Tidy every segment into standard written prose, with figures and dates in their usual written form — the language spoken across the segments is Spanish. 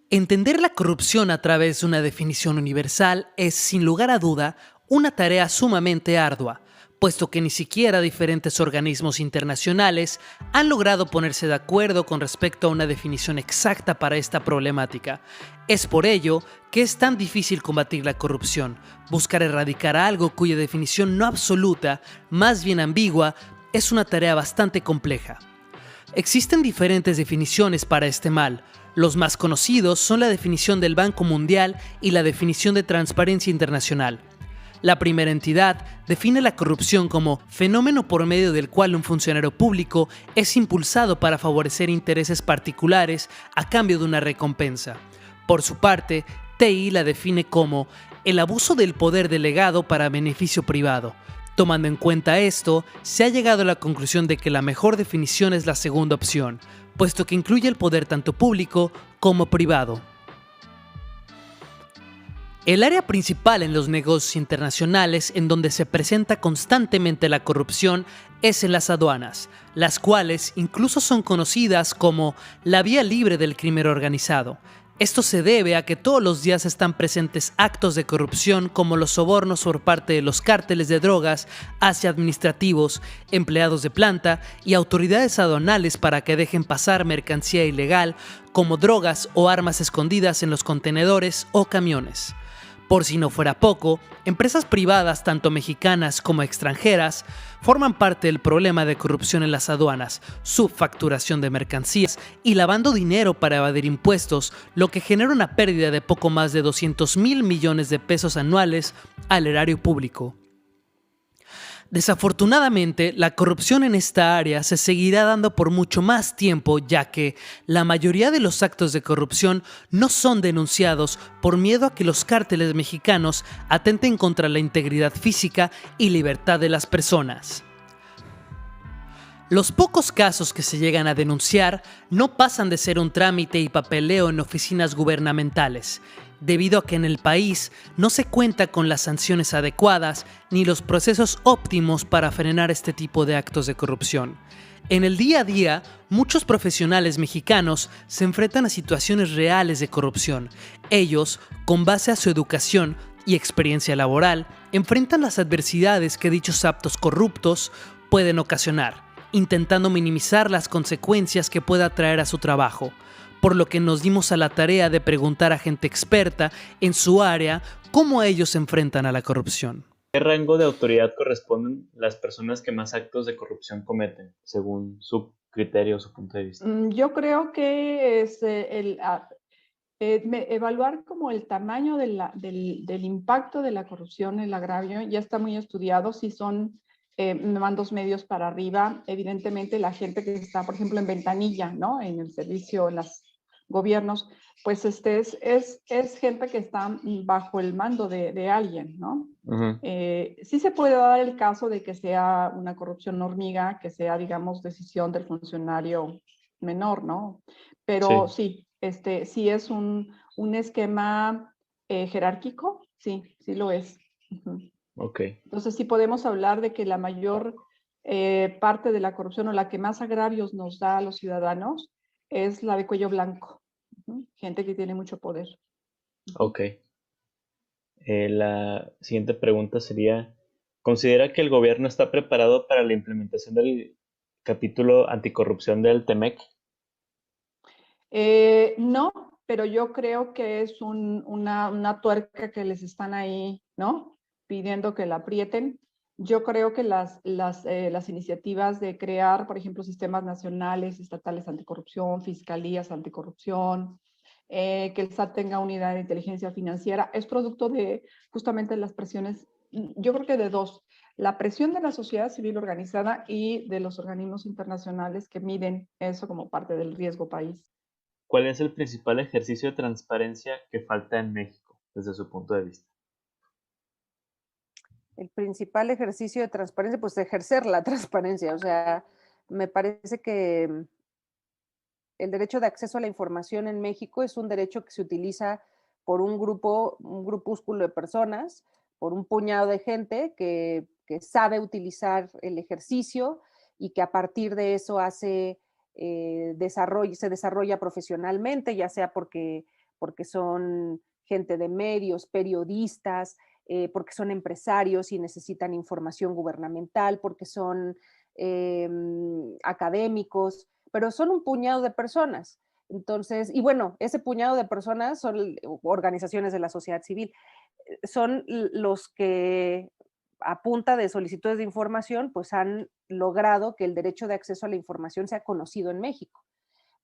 Entender la corrupción a través de una definición universal es, sin lugar a duda, una tarea sumamente ardua, puesto que ni siquiera diferentes organismos internacionales han logrado ponerse de acuerdo con respecto a una definición exacta para esta problemática. Es por ello que es tan difícil combatir la corrupción. Buscar erradicar algo cuya definición no absoluta, más bien ambigua, es una tarea bastante compleja. Existen diferentes definiciones para este mal. Los más conocidos son la definición del Banco Mundial y la definición de Transparencia Internacional. La primera entidad define la corrupción como fenómeno por medio del cual un funcionario público es impulsado para favorecer intereses particulares a cambio de una recompensa. Por su parte, TI la define como el abuso del poder delegado para beneficio privado. Tomando en cuenta esto, se ha llegado a la conclusión de que la mejor definición es la segunda opción, puesto que incluye el poder tanto público como privado. El área principal en los negocios internacionales en donde se presenta constantemente la corrupción es en las aduanas, las cuales incluso son conocidas como la vía libre del crimen organizado. Esto se debe a que todos los días están presentes actos de corrupción como los sobornos por parte de los cárteles de drogas hacia administrativos, empleados de planta y autoridades aduanales para que dejen pasar mercancía ilegal como drogas o armas escondidas en los contenedores o camiones. Por si no fuera poco, empresas privadas, tanto mexicanas como extranjeras, forman parte del problema de corrupción en las aduanas, subfacturación de mercancías y lavando dinero para evadir impuestos, lo que genera una pérdida de poco más de 200,000 millones de pesos anuales al erario público. Desafortunadamente, la corrupción en esta área se seguirá dando por mucho más tiempo, ya que la mayoría de los actos de corrupción no son denunciados por miedo a que los cárteles mexicanos atenten contra la integridad física y libertad de las personas. Los pocos casos que se llegan a denunciar no pasan de ser un trámite y papeleo en oficinas gubernamentales, debido a que en el país no se cuenta con las sanciones adecuadas ni los procesos óptimos para frenar este tipo de actos de corrupción. En el día a día, muchos profesionales mexicanos se enfrentan a situaciones reales de corrupción. Ellos, con base a su educación y experiencia laboral, enfrentan las adversidades que dichos actos corruptos pueden ocasionar, intentando minimizar las consecuencias que pueda traer a su trabajo, por lo que nos dimos a la tarea de preguntar a gente experta en su área cómo ellos se enfrentan a la corrupción. ¿Qué rango de autoridad corresponden las personas que más actos de corrupción cometen, según su criterio o su punto de vista? Yo creo que es evaluar como el tamaño del impacto de la corrupción, el agravio, ya está muy estudiado. Si son mandos medios para arriba, evidentemente la gente que está, por ejemplo, en ventanilla, ¿no? En el servicio, en los gobiernos, pues es gente que está bajo el mando de alguien, ¿no? Ujú. Sí se puede dar el caso de que sea una corrupción hormiga, que sea, digamos, decisión del funcionario menor, ¿no? Pero Sí, sí, sí es un esquema jerárquico, sí, sí lo es. Ujú. ok. Entonces sí podemos hablar de que la mayor parte de la corrupción o la que más agravios nos da a los ciudadanos es la de cuello blanco. Ujú. Gente que tiene mucho poder. Ujú. Ok. La siguiente pregunta sería, ¿considera que el gobierno está preparado para la implementación del capítulo anticorrupción del TEMEC? No, pero yo creo que es una tuerca que les están ahí, ¿no? Pidiendo que la aprieten. Yo creo que las iniciativas de crear, por ejemplo, sistemas nacionales, estatales anticorrupción, fiscalías anticorrupción, que el SAT tenga unidad de inteligencia financiera, es producto de justamente las presiones, yo creo que de dos, la presión de la sociedad civil organizada y de los organismos internacionales que miden eso como parte del riesgo país. ¿Cuál es el principal ejercicio de transparencia que falta en México, desde su punto de vista? El principal ejercicio de transparencia, pues ejercer la transparencia. O sea, me parece que el derecho de acceso a la información en México es un derecho que se utiliza por un grupúsculo de personas, por un puñado de gente que sabe utilizar el ejercicio y que a partir de eso se desarrolla profesionalmente, ya sea porque son gente de medios, periodistas, porque son empresarios y necesitan información gubernamental, porque son académicos, pero son un puñado de personas. Entonces, y bueno, ese puñado de personas son organizaciones de la sociedad civil, son los que a punta de solicitudes de información, pues han logrado que el derecho de acceso a la información sea conocido en México.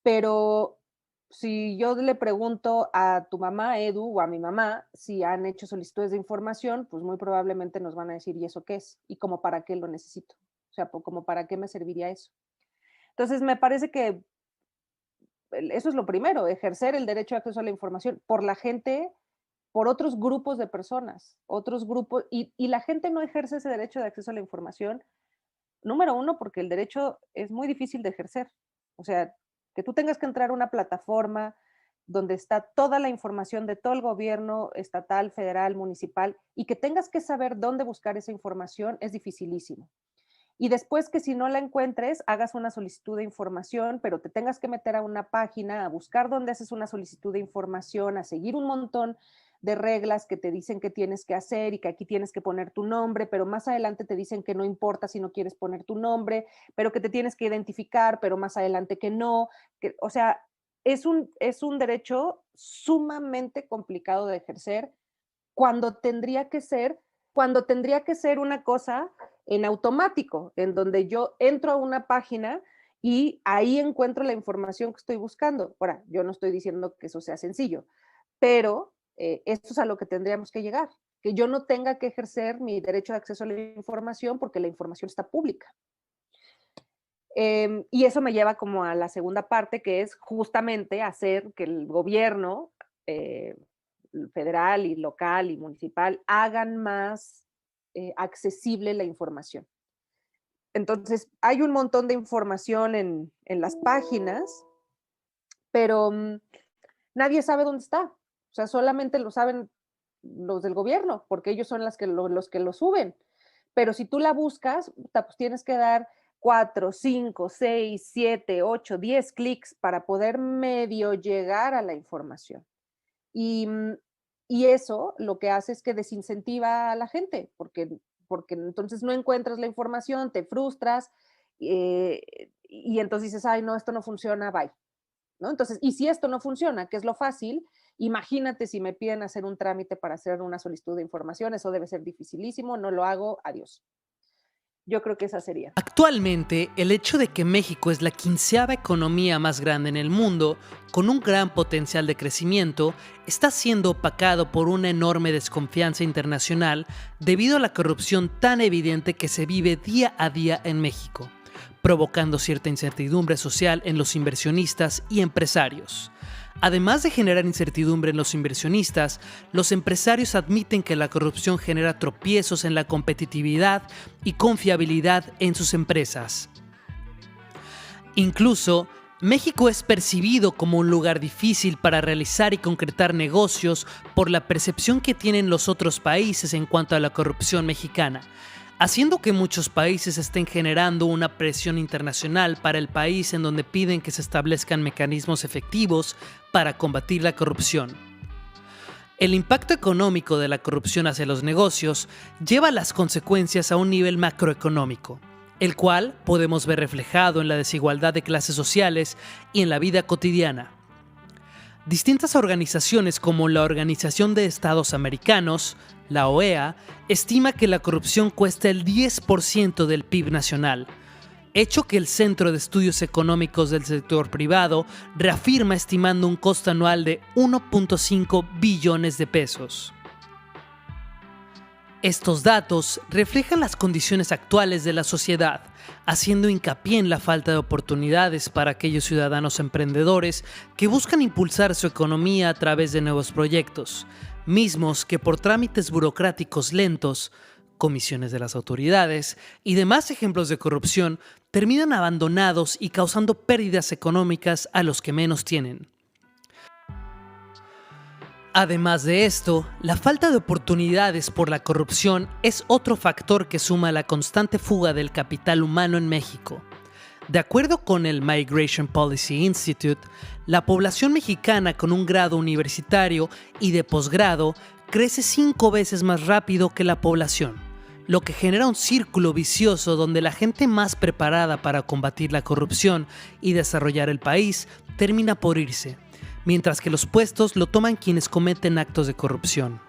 Pero si yo le pregunto a tu mamá, Edu, o a mi mamá, si han hecho solicitudes de información, pues muy probablemente nos van a decir, ¿y eso qué es? ¿Y cómo para qué lo necesito? O sea, como para qué me serviría eso. Entonces, me parece que eso es lo primero, ejercer el derecho de acceso a la información por la gente, por otros grupos de personas, otros grupos, y la gente no ejerce ese derecho de acceso a la información, número uno, porque el derecho es muy difícil de ejercer. O sea, que tú tengas que entrar a una plataforma donde está toda la información de todo el gobierno estatal, federal, municipal, y que tengas que saber dónde buscar esa información es dificilísimo. Y después que si no la encuentres, hagas una solicitud de información, pero te tengas que meter a una página, a buscar dónde haces una solicitud de información, a seguir un montón de reglas que te dicen que tienes que hacer y que aquí tienes que poner tu nombre, pero más adelante te dicen que no importa si no quieres poner tu nombre, pero que te tienes que identificar, pero más adelante que no. O sea, es un derecho sumamente complicado de ejercer cuando tendría que ser una cosa en automático, en donde yo entro a una página y ahí encuentro la información que estoy buscando. Ahora, yo no estoy diciendo que eso sea sencillo, pero esto es a lo que tendríamos que llegar, que yo no tenga que ejercer mi derecho de acceso a la información porque la información está pública. Y eso me lleva como a la segunda parte, que es justamente hacer que el gobierno federal y local y municipal hagan más accesible la información. Entonces, hay un montón de información en las páginas, pero nadie sabe dónde está. O sea, solamente lo saben los del gobierno, porque ellos son los que lo suben. Pero si tú la buscas, pues tienes que dar 4, 5, 6, 7, 8, 10 clics para poder medio llegar a la información. Y eso lo que hace es que desincentiva a la gente, porque entonces no encuentras la información, te frustras y entonces dices, ay, no, esto no funciona, bye. ¿No? Entonces, y si esto no funciona, que es lo fácil, imagínate si me piden hacer un trámite para hacer una solicitud de información, eso debe ser dificilísimo, no lo hago, adiós. Yo creo que esa sería. Actualmente, el hecho de que México es la 15ª economía más grande en el mundo, con un gran potencial de crecimiento, está siendo opacado por una enorme desconfianza internacional debido a la corrupción tan evidente que se vive día a día en México, provocando cierta incertidumbre social en los inversionistas y empresarios. Además de generar incertidumbre en los inversionistas, los empresarios admiten que la corrupción genera tropiezos en la competitividad y confiabilidad en sus empresas. Incluso, México es percibido como un lugar difícil para realizar y concretar negocios por la percepción que tienen los otros países en cuanto a la corrupción mexicana, haciendo que muchos países estén generando una presión internacional para el país en donde piden que se establezcan mecanismos efectivos para combatir la corrupción. El impacto económico de la corrupción hacia los negocios lleva las consecuencias a un nivel macroeconómico, el cual podemos ver reflejado en la desigualdad de clases sociales y en la vida cotidiana. Distintas organizaciones como la Organización de Estados Americanos, la OEA, estima que la corrupción cuesta el 10% del PIB nacional, hecho que el Centro de Estudios Económicos del Sector Privado reafirma estimando un costo anual de 1.5 billones de pesos. Estos datos reflejan las condiciones actuales de la sociedad, haciendo hincapié en la falta de oportunidades para aquellos ciudadanos emprendedores que buscan impulsar su economía a través de nuevos proyectos, mismos que por trámites burocráticos lentos, comisiones de las autoridades y demás ejemplos de corrupción terminan abandonados y causando pérdidas económicas a los que menos tienen. Además de esto, la falta de oportunidades por la corrupción es otro factor que suma a la constante fuga del capital humano en México. De acuerdo con el Migration Policy Institute, la población mexicana con un grado universitario y de posgrado crece 5 veces más rápido que la población, lo que genera un círculo vicioso donde la gente más preparada para combatir la corrupción y desarrollar el país termina por irse, mientras que los puestos lo toman quienes cometen actos de corrupción.